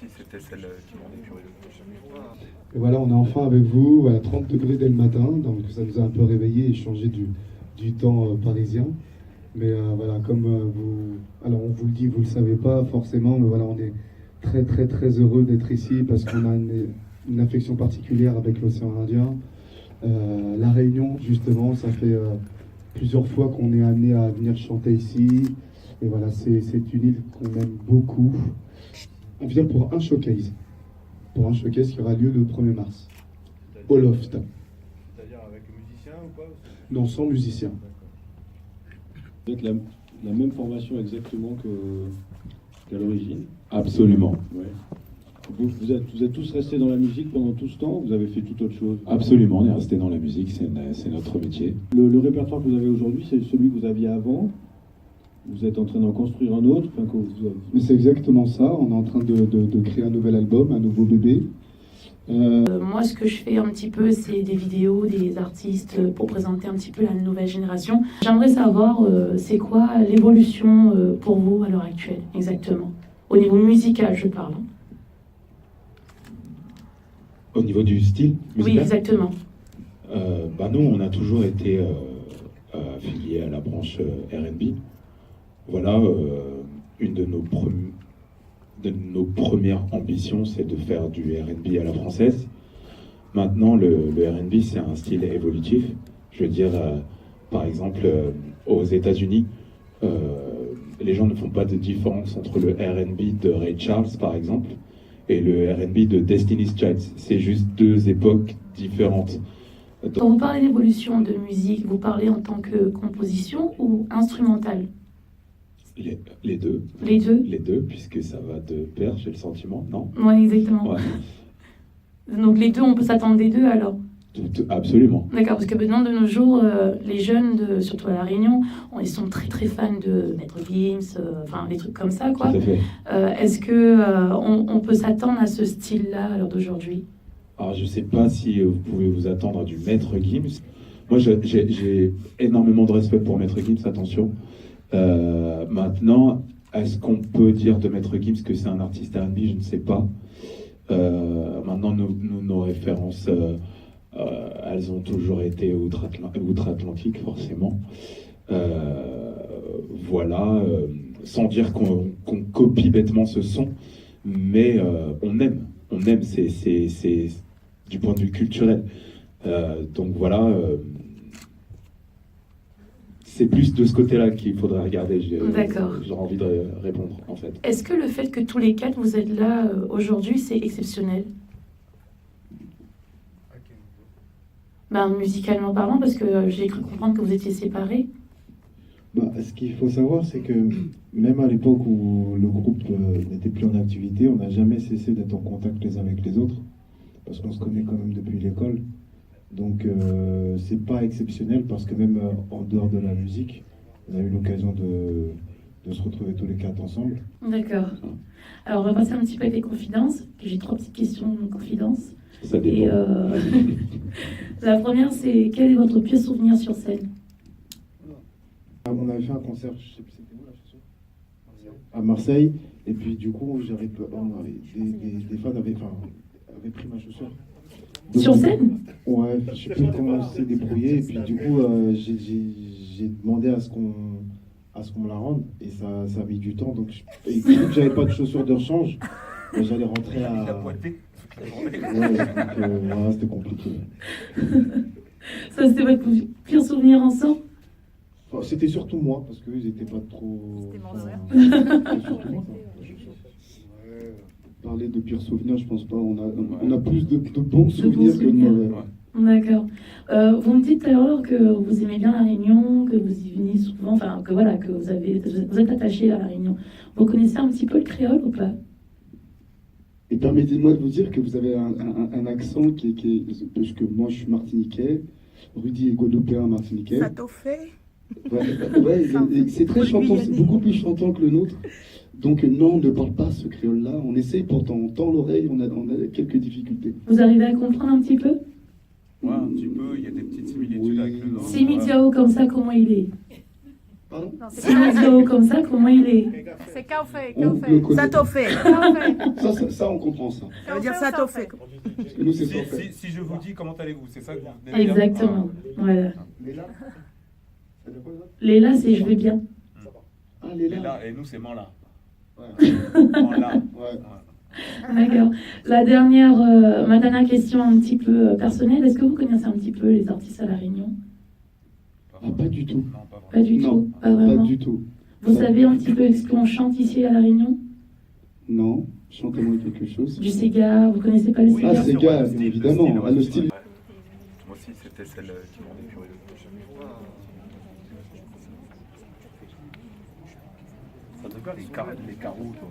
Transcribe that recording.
si c'était celle qui m'en est. Et voilà, on est enfin avec vous, à 30 degrés dès le matin, donc ça nous a un peu réveillés et changé du temps parisien. Mais voilà, comme alors on vous le dit, vous le savez pas forcément, mais voilà, on est très très très heureux d'être ici parce qu'on a une affection particulière avec l'océan Indien. La Réunion, justement, ça fait plusieurs fois qu'on est amené à venir chanter ici. Et voilà, c'est une île qu'on aime beaucoup. On vient pour un showcase qui aura lieu le 1er mars, au Loft. C'est-à-dire avec musicien ou pas? Non, sans musicien. Vous êtes la même formation exactement qu'à l'origine? Absolument. Ouais. Vous êtes tous restés dans la musique pendant tout ce temps ou vous avez fait toute autre chose? Absolument, on est resté dans la musique, c'est notre métier. Le répertoire que vous avez aujourd'hui, c'est celui que vous aviez avant? Vous êtes en train d'en construire un autre? Enfin, Mais c'est exactement ça, on est en train de créer un nouvel album, un nouveau bébé. Moi, ce que je fais un petit peu, c'est des vidéos des artistes pour présenter un petit peu la nouvelle génération. J'aimerais savoir, c'est quoi l'évolution pour vous à l'heure actuelle, exactement? Au niveau musical, je parle. Au niveau du style musical? Oui, exactement. Nous, on a toujours été affiliés à la branche R&B. Voilà, une de nos premières ambitions, c'est de faire du R&B à la française. Maintenant, le R&B, c'est un style évolutif. Je veux dire, par exemple, aux États-Unis, les gens ne font pas de différence entre le R&B de Ray Charles, par exemple, et le R&B de Destiny's Child. C'est juste deux époques différentes. Quand vous parlez d'évolution de musique, vous parlez en tant que composition ou instrumentale? Les deux. Les deux? Les deux, puisque ça va de pair, j'ai le sentiment, non? Oui, exactement. Ouais. Donc les deux, on peut s'attendre des deux alors? Absolument. D'accord, parce que maintenant de nos jours, les jeunes, surtout à La Réunion, ils sont très très fans de Maître Gims, enfin des trucs comme ça, quoi. Tout à fait. Est-ce que on peut s'attendre à ce style-là à l'heure d'aujourd'hui? Alors, je ne sais pas si vous pouvez vous attendre à du Maître Gims. Moi, j'ai énormément de respect pour Maître Gims, attention. Maintenant, est-ce qu'on peut dire de Maître Gims que c'est un artiste R&B? Je ne sais pas. Maintenant, nos références, elles ont toujours été outre-Atlantique, forcément. Voilà, sans dire qu'on copie bêtement ce son, mais on aime, c'est du point de vue culturel. Donc voilà, c'est plus de ce côté-là qu'il faudrait regarder. J'aurais envie de répondre, en fait. Est-ce que le fait que tous les quatre vous êtes là aujourd'hui, c'est exceptionnel? Musicalement parlant, parce que j'ai cru comprendre que vous étiez séparés. Ce qu'il faut savoir, c'est que même à l'époque où le groupe n'était plus en activité, on n'a jamais cessé d'être en contact les uns avec les autres, parce qu'on se connaît quand même depuis l'école. Donc c'est pas exceptionnel, parce que même en dehors de la musique, on a eu l'occasion de se retrouver tous les quatre ensemble. D'accord. Alors on va passer un petit peu avec les confidences. J'ai 3 petites questions de confidences. Ça dépend. Et la première, c'est quel est votre pire souvenir sur scène? On avait fait un concert, je sais plus c'était où la chanson, à Marseille, et puis du coup des fans avaient pris ma chaussure. Donc, sur scène? Ouais, je sais plus comment on s'est débrouillé, et puis du coup j'ai demandé à ce qu'on me la rende, et ça a mis du temps, donc vu que j'avais pas de chaussures de rechange, j'allais rentrer à... Ouais, donc voilà, c'était compliqué. Ça, c'était votre pire souvenir ensemble? C'était surtout moi, parce qu'eux, ils n'étaient pas trop... C'était menteur. C'était surtout moi, quoi. Parler de pires souvenirs, je pense pas. On a plus de bons souvenirs que de mauvais. D'accord. Vous me dites tout à l'heure que vous aimez bien La Réunion, que vous y venez souvent, enfin que voilà, que vous êtes attaché à La Réunion. Vous connaissez un petit peu le créole ou pas? Et permettez-moi de vous dire que vous avez un accent qui est... Parce que moi, je suis martiniquais, Rudy est guadeloupéen martiniquais. Ça t'a fait? Ouais, c'est très chantant, c'est beaucoup plus chantant que le nôtre. Donc non, on ne parle pas ce créole-là. On essaye pourtant, on tend l'oreille, on a quelques difficultés. Vous arrivez à comprendre un petit peu? Ouais, un petit peu, il y a des petites similitudes avec le nôtre. Simi Diao, comme ça, comment il est? Pas Pardon? Non, c'est Si on se haut comme ça, comment il est? c'est café, On le café. connaît. Ça t'en fait. Café. Ça, on comprend ça. Ça veut dire ça t'en fait. Parce que nous, c'est Si, sans fait. si je vous dis comment allez-vous, c'est ça que vous venez de dire? Exactement. Voilà. Léla? Ça veut dire quoi, ça? Léla, c'est je vais bien. Ah, Et Léla. là, et nous, c'est Manla. Ouais. Manla. Ouais. D'accord. Ma dernière question un petit peu personnelle. Est-ce que vous connaissez un petit peu les artistes à La Réunion? Ah, pas du tout. Non, pas vraiment. Pas du Non, tout. Pas Pas vraiment. du tout. Vous savez un petit peu ce qu'on chante ici à La Réunion? Non, chantez-moi quelque chose. Du Sega, vous connaissez pas le Oui, Sega? Ah, c'est sûr, gars, le style, évidemment. le style, Ah, le style. ouais. Moi aussi, c'était celle qui m'en est curieux. Ça doit faire les carreaux, toi.